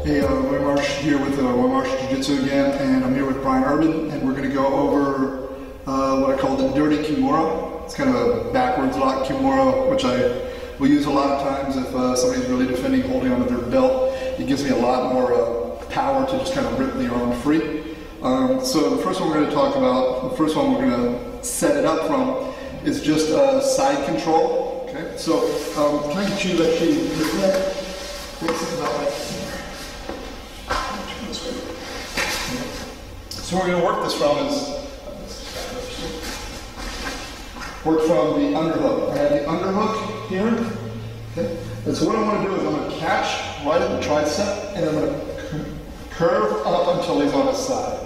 Hey, Roy Marsh here with Roy Marsh Jiu-Jitsu again, and I'm here with Brian Urban, and we're going to go over what I call the dirty Kimura. It's kind of a backwards lock Kimura, which I will use a lot of times if somebody's really defending, holding onto their belt. It gives me a lot more power to just kind of rip the arm free. So the first one we're going to talk about, the first one we're going to set it up from, is just side control. Okay, so can I get you to actually look at that? This about right here. So what we're going to work this from is work from the underhook. I have the underhook here. Okay. And so what I want to do is I'm going to catch right at the tricep, and I'm going to curve up until he's on his side.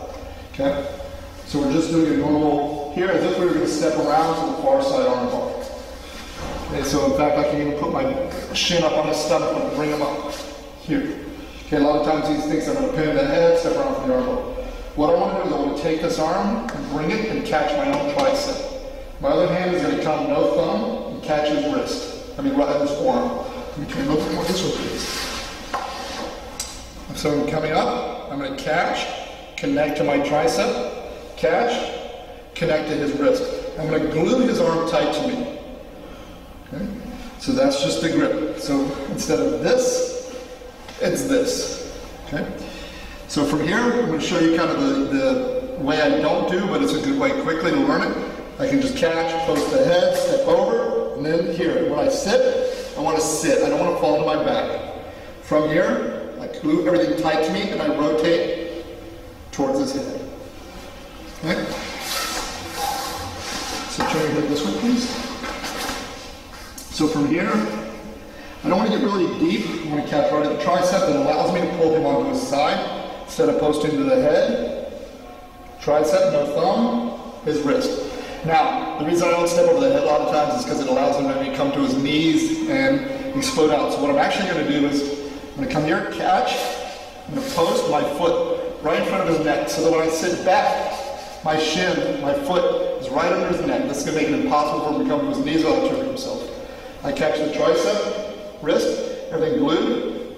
Okay. So we're just doing a normal here, as if we were going to step around to the far side arm bar. Okay. So in fact, I can even put my shin up on his stomach and bring him up here. Okay. A lot of times he thinks I'm going to pin the head, step around from the arm bar. What I want to do is I want to take this arm and bring it and catch my own tricep. My other hand is going to come no thumb and catch his wrist. I mean, right at his forearm. Let me turn a little bit more this way, please. So I'm coming up, I'm going to catch, connect to my tricep, catch, connect to his wrist. I'm going to glue his arm tight to me. Okay? So that's just the grip. So instead of this, it's this. Okay? So from here, I'm going to show you kind of the way I don't do, but it's a good way quickly to learn it. I can just catch, post the head, step over, and then here. When I sit, I want to sit. I don't want to fall to my back. From here, I glue everything tight to me, and I rotate towards his head. Okay? So turn your head this way, please. So from here, I don't want to get really deep. I want to catch right at the tricep that allows me to pull him onto his side. Instead of posting to the head, tricep, no thumb, his wrist. Now, the reason I don't step over the head a lot of times is because it allows him to maybe come to his knees and explode out. So what I'm actually going to do is, I'm going to come here, catch, I'm going to post my foot right in front of his neck, so that when I sit back, my shin, my foot is right under his neck. This is going to make it impossible for him to come to his knees without tripping himself. I catch the tricep, wrist, everything glued,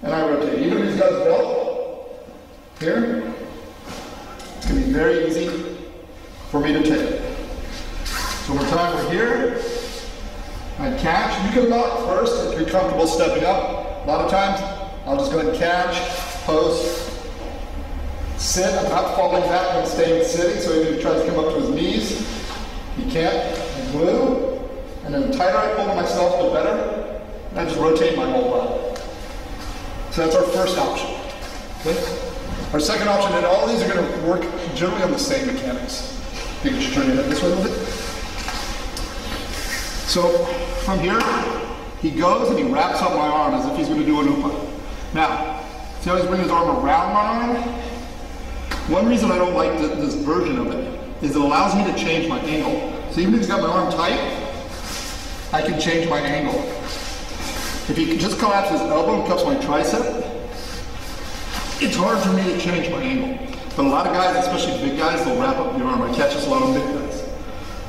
and I rotate. Even if he's got his belt, here, it's going to be very easy for me to take. So one more time, we're here. I catch. You can lock first if you're comfortable stepping up. A lot of times, I'll just go ahead and catch, post, sit. I'm not falling back, I'm staying sitting, so even if he tries to come up to his knees, he can't. I glue, and then the tighter I pull to myself, the better. And I just rotate my whole body. So that's our first option. Okay? Our second option, and all these are going to work generally on the same mechanics. You can just turn your head this way a little bit. So from here, he goes and he wraps up my arm as if he's going to do an upa. Now, see how he's bringing his arm around my arm? One reason I don't like this version of it is it allows me to change my angle. So even if he's got my arm tight, I can change my angle. If he just collapses his elbow and cups my tricep, it's hard for me to change my angle. But a lot of guys, especially big guys, they'll wrap up the arm. I catch this a lot on big guys.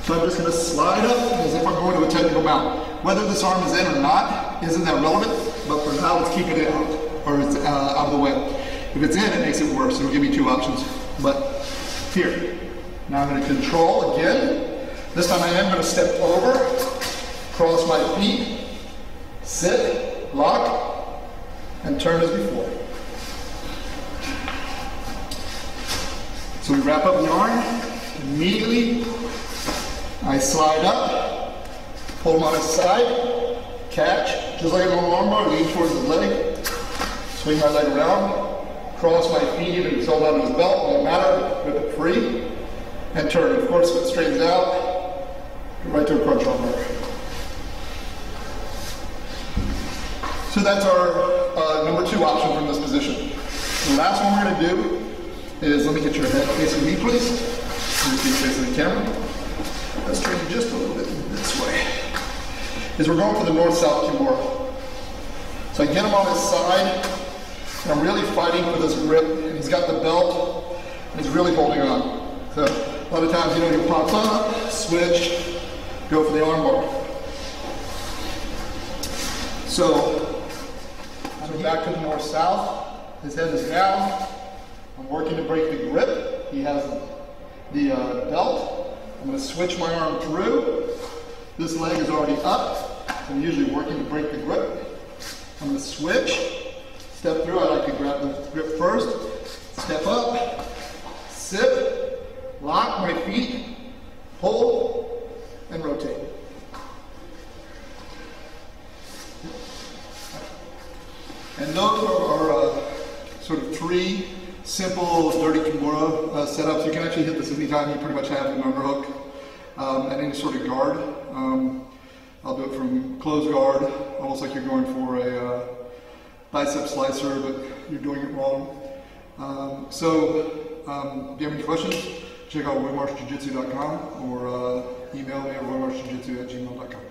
So I'm just going to slide up as if I'm going to a technical mount. Whether this arm is in or not isn't that relevant, but for now, let's keep it out, or it's out of the way. If it's in, it makes it worse. It'll give me two options. But here. Now I'm going to control again. This time I am going to step over, cross my feet, sit, lock, and turn as before. So we wrap up the arm, immediately I slide up, pull him on his side, catch, just like a normal arm bar, lean towards his leg, swing my leg around, cross my feet and hold onto his belt, won't matter, rip it free, and turn. Of course, if it straightens out, go right to a crunch arm bar. So that's our number two option from this position. The last one we're going to do is, let me get your head facing me, please. Let me see you facing the camera. Let's turn you just a little bit this way. Is we're going for the north-south Kimura. So I get him on his side, and I'm really fighting for this grip, and he's got the belt, and he's really holding on. So a lot of times, you know, you pop up, switch, go for the arm bar. So So back to the north-south. His head is down. I'm working to break the grip. He has the belt. I'm going to switch my arm through. This leg is already up. So I'm usually working to break the grip. I'm going to switch. Step through. I like to grab the grip first. Step up. Sit. Lock my feet. Hold. And rotate. And those are sort of 3 simple dirty Kimura setups. You can actually hit this anytime. You pretty much have an underhook at any sort of guard. I'll do it from closed guard, almost like you're going for a bicep slicer, but you're doing it wrong. If you have any questions, check out roymarsjiu-jitsu.com or email me at roymarsjiu-jitsu@gmail.com.